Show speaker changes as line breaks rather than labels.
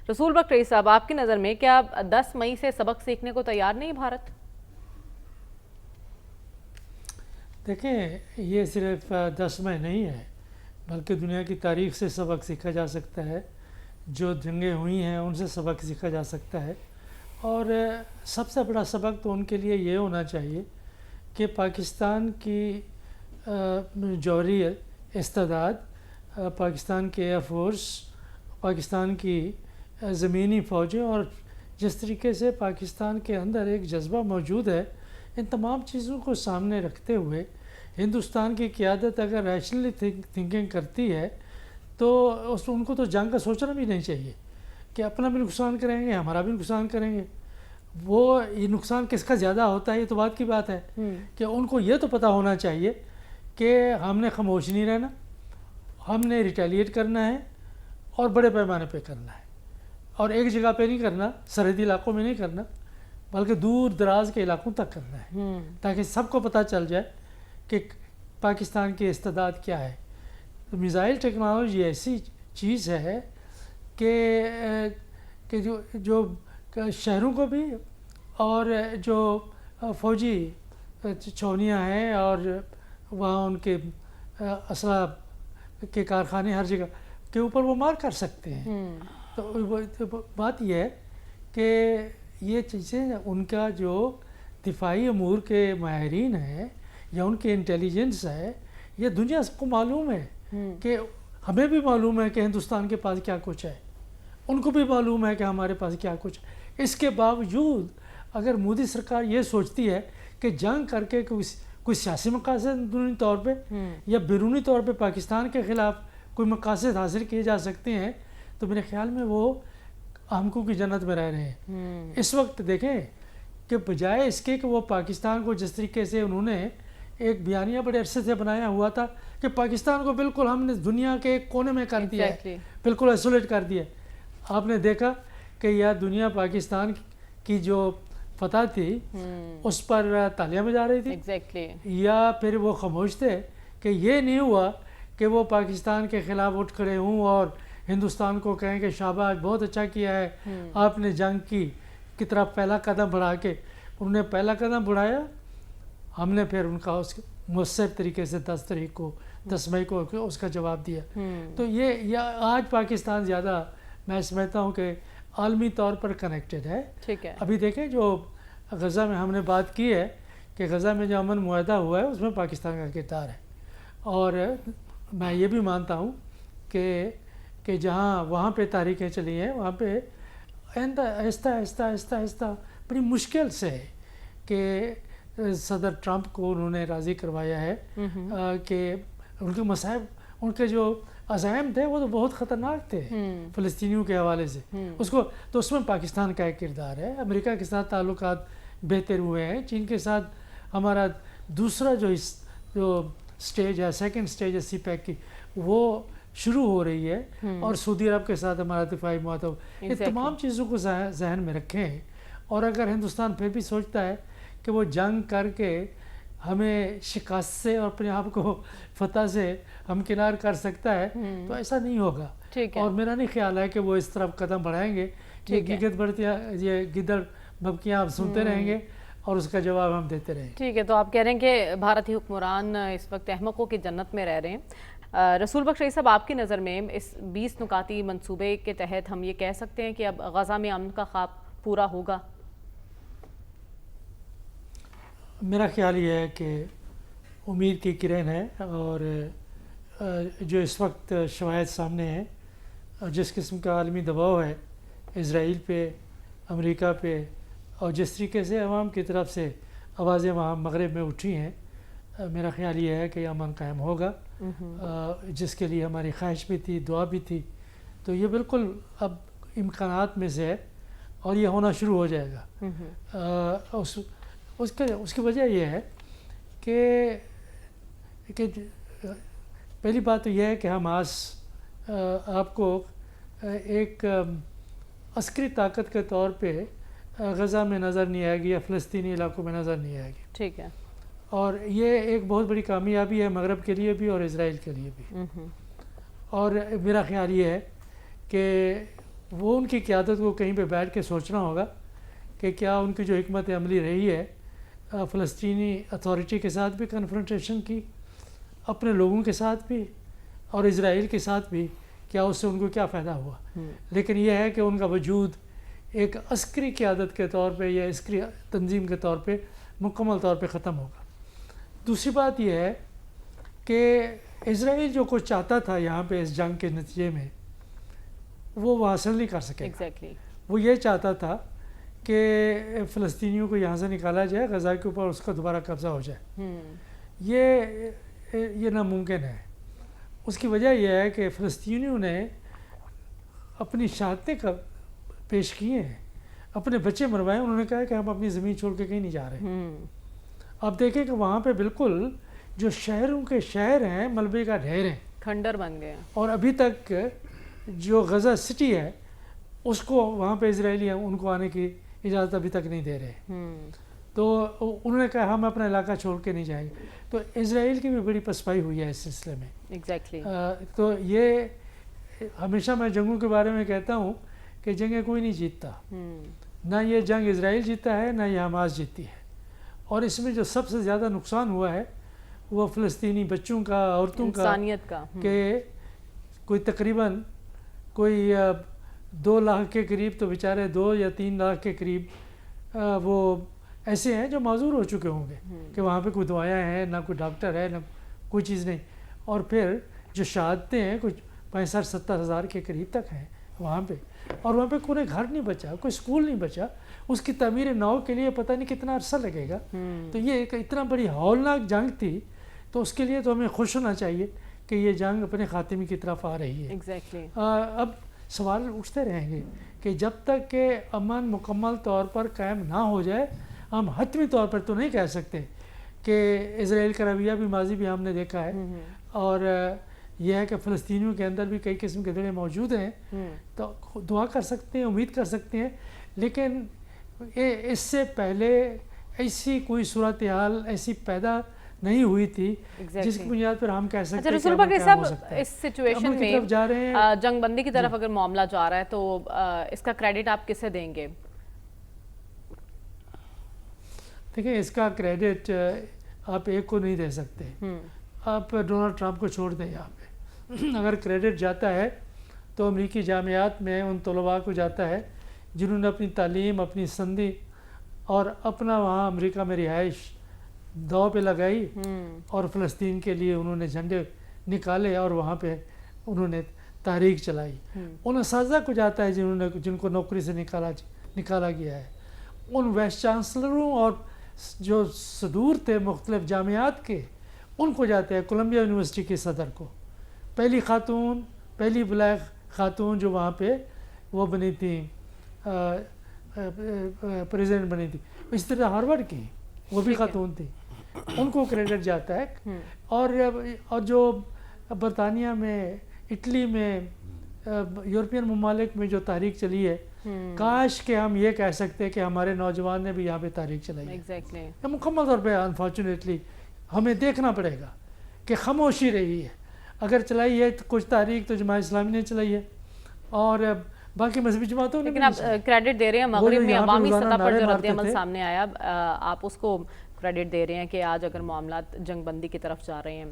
رسول بخش رئیس صاحب، آپ کی نظر میں کیا 10 مئی سے سبق سیکھنے کو تیار نہیں بھارت؟
دیکھیں، یہ صرف 10 مئی نہیں ہے، بلکہ دنیا کی تاریخ سے سبق سیکھا جا سکتا ہے. جو جنگیں ہوئی ہیں ان سے سبق سیکھا جا سکتا ہے. اور سب سے بڑا سبق تو ان کے لیے یہ ہونا چاہیے کہ پاکستان کی جوہری استعداد، پاکستان کے ایئر فورس، پاکستان کی زمینی فوجیں، اور جس طریقے سے پاکستان کے اندر ایک جذبہ موجود ہے، ان تمام چیزوں کو سامنے رکھتے ہوئے ہندوستان کی قیادت اگر ریشنلی تھنکنگ کرتی ہے تو ان کو تو جنگ کا سوچنا بھی نہیں چاہیے کہ اپنا بھی نقصان کریں گے، ہمارا بھی نقصان کریں گے. وہ یہ نقصان کس کا زیادہ ہوتا ہے، یہ تو بات کی بات ہے کہ ان کو یہ تو پتہ ہونا چاہیے کہ ہم نے خاموش نہیں رہنا، ہم نے ریٹیلیٹ کرنا ہے اور بڑے پیمانے پہ کرنا ہے. اور ایک جگہ پہ نہیں کرنا، سرحدی علاقوں میں نہیں کرنا، بلکہ دور دراز کے علاقوں تک کرنا ہے، تاکہ سب کو پتہ چل جائے کہ پاکستان کی استعداد کیا ہے. میزائل ٹیکنالوجی ایسی چیز ہے کہ جو شہروں کو بھی، اور جو فوجی چھاؤنیاں ہیں اور وہاں ان کے اسلحہ کے کارخانے ہر جگہ کے اوپر وہ مار کر سکتے ہیں. تو بات یہ ہے کہ یہ چیزیں ان کا جو دفاعی امور کے ماہرین ہیں یا ان کے انٹیلیجنس ہے، یہ دنیا کو معلوم ہے کہ ہمیں بھی معلوم ہے کہ ہندوستان کے پاس کیا کچھ ہے، ان کو بھی معلوم ہے کہ ہمارے پاس کیا کچھ ہے. اس کے باوجود اگر مودی سرکار یہ سوچتی ہے کہ جنگ کر کے کوئی سیاسی مقاصد اندرونی طور پہ یا بیرونی طور پہ پاکستان کے خلاف کوئی مقاصد حاصل کیے جا سکتے ہیں، تو میرے خیال میں وہ آمکوں کی جنت میں رہ رہے ہیں. اس وقت دیکھیں کہ بجائے اس کے کہ وہ پاکستان کو جس طریقے سے انہوں نے ایک بیانیہ بڑے عرصے سے بنایا ہوا تھا کہ پاکستان کو بالکل ہم نے دنیا کے ایک کونے میں کر دیا ہے، بالکل آئسولیٹ کر دیا. آپ نے دیکھا کہ یا دنیا پاکستان کی جو فتح تھی اس پر تالیاں بجا رہی تھی، یا پھر وہ خاموش تھے کہ یہ نہیں ہوا کہ وہ پاکستان کے خلاف اٹھ کھڑے ہوں اور ہندوستان کو کہیں کہ شاباش بہت اچھا کیا ہے، آپ نے جنگ کی طرف پہلا قدم بڑھا کے. انہوں نے پہلا قدم بڑھایا، ہم نے پھر ان کا اس مؤثر طریقے سے 10 مئی کو اس کا جواب دیا. تو یہ آج پاکستان زیادہ میں سمجھتا ہوں کہ عالمی طور پر کنیکٹڈ ہے. ابھی دیکھیں جو غزہ میں ہم نے بات کی ہے کہ غزہ میں جو امن معاہدہ ہوا ہے اس میں پاکستان کا کردار ہے. اور میں یہ بھی مانتا ہوں کہ جہاں وہاں پہ تحریکیں چلی ہیں وہاں پہ آہستہ آہستہ آہستہ آہستہ بڑی مشکل سے کہ صدر ٹرمپ کو انہوں نے راضی کروایا ہے کہ ان کے مصائب، ان کے جو عزائم تھے وہ تو بہت خطرناک تھے فلسطینیوں کے حوالے سے. تو اس میں پاکستان کا ایک کردار ہے. امریکہ کے ساتھ تعلقات بہتر ہوئے ہیں. چین کے ساتھ ہمارا دوسرا جو سٹیج ہے، سیکنڈ سٹیج ہے سی پیک کی، وہ شروع ہو رہی ہے. اور سعودی عرب کے ساتھ ہمارا دفاعی معاہدہ. یہ تمام چیزوں کو ذہن میں رکھیں. اور اگر ہندوستان پھر بھی سوچتا ہے کہ وہ جنگ کر کے ہمیں شکست سے اور اپنے آپ کو فتح سے ہمکنار کر سکتا ہے تو ایسا نہیں ہوگا. اور میرا نہیں خیال ہے کہ وہ اس طرف قدم بڑھائیں گے. یہ گدڑ بھبکیاں آپ سنتے رہیں گے اور اس کا جواب ہم دیتے رہیں گے.
ٹھیک ہے، تو آپ کہہ رہے ہیں کہ بھارتی حکمران اس وقت احمقوں کی جنت میں رہ رہے ہیں. رسول بخش رئیس صاحب، آپ کی نظر میں اس 20 نکاتی منصوبے کے تحت ہم یہ کہہ سکتے ہیں کہ اب غزہ میں امن کا خواب پورا ہوگا؟
میرا خیال یہ ہے کہ امید کی کرن ہے. اور جو اس وقت شواہد سامنے ہیں اور جس قسم کا عالمی دباؤ ہے اسرائیل پہ، امریکہ پہ، اور جس طریقے سے عوام کی طرف سے آوازیں وہاں مغرب میں اٹھی ہیں، میرا خیال یہ ہے کہ امن قائم ہوگا، جس کے لیے ہماری خواہش بھی تھی، دعا بھی تھی. تو یہ بالکل اب امکانات میں سے ہے اور یہ ہونا شروع ہو جائے گا. اس کی وجہ یہ ہے کہ پہلی بات تو یہ ہے کہ حماس آپ کو ایک عسکری طاقت کے طور پہ غزہ میں نظر نہیں آئے گی یا فلسطینی علاقوں میں نظر نہیں آئے گی.
ٹھیک ہے.
اور یہ ایک بہت بڑی کامیابی ہے مغرب کے لیے بھی اور اسرائیل کے لیے بھی. اور میرا خیال یہ ہے کہ وہ ان کی قیادت کو کہیں پہ بیٹھ کے سوچنا ہوگا کہ کیا ان کی جو حکمت عملی رہی ہے فلسطینی اتھارٹی کے ساتھ بھی کنفرنٹیشن کی، اپنے لوگوں کے ساتھ بھی اور اسرائیل کے ساتھ بھی، کیا اس سے ان کو کیا فائدہ ہوا. لیکن یہ ہے کہ ان کا وجود ایک عسکری قیادت کے طور پہ یا عسکری تنظیم کے طور پہ مکمل طور پہ ختم ہوگا. دوسری بات یہ ہے کہ اسرائیل جو کچھ چاہتا تھا یہاں پہ اس جنگ کے نتیجے میں وہ حاصل نہیں کر سکے.
ایگزیکٹلی.
وہ یہ چاہتا تھا کہ فلسطینیوں کو یہاں سے نکالا جائے، غزہ کے اوپر اس کا دوبارہ قبضہ ہو جائے. یہ ناممکن ہے. اس کی وجہ یہ ہے کہ فلسطینیوں نے اپنی شہادتیں پیش کی ہیں، اپنے بچے مروائے. انہوں نے کہا کہ ہم اپنی زمین چھوڑ کے کہیں نہیں جا رہے. آپ دیکھیں کہ وہاں پہ بالکل جو شہروں کے شہر ہیں ملبے کا ڈھیر ہیں،
کھنڈر بن گئے. اور
ابھی تک جو غزہ سٹی ہے اس کو وہاں پہ اسرائیلی ہیں ان کو آنے کی اجازت ابھی تک نہیں دے رہے. تو انہوں نے کہا ہم اپنا علاقہ چھوڑ کے نہیں جائیں گے. تو اسرائیل کی بھی بڑی پسپائی ہوئی ہے اس سلسلے میں.
ایگزیکٹلی.
تو یہ ہمیشہ میں جنگوں کے بارے میں کہتا ہوں کہ جنگیں کوئی نہیں جیتتا. نہ یہ جنگ اسرائیل جیتا ہے نہ یہ حماس جیتی ہے. اور اس میں جو سب سے زیادہ نقصان ہوا ہے وہ فلسطینی بچوں کا، عورتوں کا،
انسانیت کا. کہ
کوئی تقریباً 2 لاکھ کے قریب تو بیچارے 2 یا 3 لاکھ کے قریب وہ ایسے ہیں جو معذور ہو چکے ہوں گے کہ وہاں پہ کوئی دوائیں ہیں، نہ کوئی ڈاکٹر ہے، نہ کوئی چیز نہیں. اور پھر جو شہادتیں ہیں کچھ 65-70 ہزار کے قریب تک ہیں وہاں پہ. اور وہاں پہ کوئی گھر نہیں بچا، کوئی اسکول نہیں بچا. اس کی تعمیر نو کے لیے پتہ نہیں کتنا عرصہ لگے گا. تو یہ ایک اتنا بڑی ہولناک جنگ تھی. تو اس کے لیے تو ہمیں خوش ہونا چاہیے کہ یہ جنگ اپنے خاتمے کی طرف آ رہی ہے.
ایگزیکٹلی.
اب سوال اٹھتے رہیں گے کہ جب تک کہ امن مکمل طور پر قائم نہ ہو جائے ہم حتمی طور پر تو نہیں کہہ سکتے کہ اسرائیل کا رویہ بھی ماضی بھی ہم نے دیکھا ہے. اور یہ ہے کہ فلسطینیوں کے اندر بھی کئی قسم کے دڑے موجود ہیں. تو دعا کر سکتے ہیں، امید کر سکتے ہیں. لیکن اس سے پہلے ایسی کوئی صورتحال ایسی پیدا نہیں ہوئی تھی جس کی بنیاد پر ہم کہہ سکتے ہیں.
رسول بکر صاحب، اس سچویشن میں جنگ بندی کی طرف اگر معاملہ جا رہا ہے تو اس کا کریڈٹ آپ کسے دیں گے؟
دیکھیں، اس کا کریڈٹ آپ ایک کو نہیں دے سکتے. آپ ڈونلڈ ٹرمپ کو چھوڑ دیں. یہاں پہ اگر کریڈٹ جاتا ہے تو امریکی جامعات میں ان طلباء کو جاتا ہے جنہوں نے اپنی تعلیم، اپنی سندھی اور اپنا وہاں امریکہ میں رہائش داؤ پہ لگائی اور فلسطین کے لیے انہوں نے جھنڈے نکالے اور وہاں پہ انہوں نے تحریک چلائی. ان اساتذہ کو جاتا ہے جن کو نوکری سے نکالا گیا ہے. ان وائس چانسلروں اور جو صدور تھے مختلف جامعات کے ان کو جاتے ہیں. کولمبیا یونیورسٹی کے صدر کو، پہلی بلیک خاتون جو وہاں پہ وہ بنی تھیں، پریزیڈنٹ بنی تھی. اس طرح ہارورڈ کی وہ بھی خاتون تھی، ان کو کریڈٹ جاتا ہے. اور جو برطانیہ میں، اٹلی میں، یورپین ممالک میں جو تحریک چلی ہے، کاش کہ ہم یہ کہہ سکتے کہ ہمارے نوجوان نے بھی یہاں پہ تحریک چلائی ہے. مکمل طور پہ انفارچونیٹلی ہمیں دیکھنا پڑے گا کہ خاموشی رہی ہے. اگر چلائی ہے کچھ تحریک تو جماعت اسلامی نے چلائی ہے اور باقی مذہبی جماعتوں نے.
لیکن آپ کریڈٹ دے رہے ہیں مغرب میں عوامی سطح پر جو رد عمل سامنے آیا، آپ اس کو کریڈٹ دے رہے ہیں کہ آج اگر معاملات جنگ بندی کی طرف جا رہے ہیں.